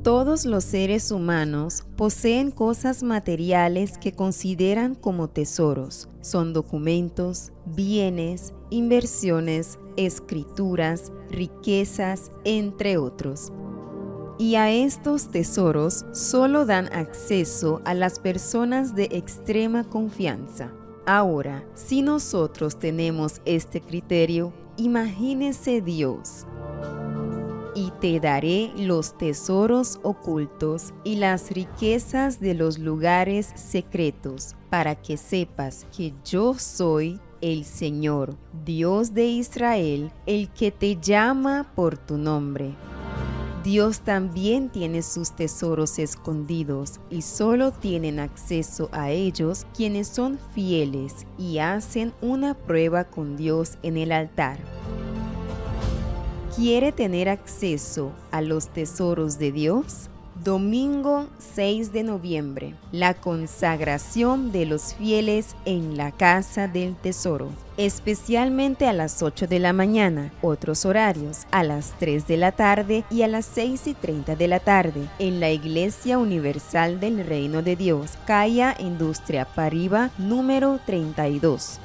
Todos los seres humanos poseen cosas materiales que consideran como tesoros. Son documentos, bienes, inversiones, escrituras, riquezas, entre otros. Y a estos tesoros solo dan acceso a las personas de extrema confianza. Ahora, si nosotros tenemos este criterio, imagínese Dios. Y te daré los tesoros ocultos y las riquezas de los lugares secretos, para que sepas que yo soy el Señor, Dios de Israel, el que te llama por tu nombre. Dios también tiene sus tesoros escondidos y solo tienen acceso a ellos quienes son fieles y hacen una prueba con Dios en el altar. ¿Quiere tener acceso a los tesoros de Dios? Domingo 6 de noviembre, la consagración de los fieles en la casa del tesoro, especialmente a las 8 de la mañana, otros horarios a las 3 de la tarde y a las 6:30 de la tarde, en la Iglesia Universal del Reino de Dios, calle Industria Paribas, número 32.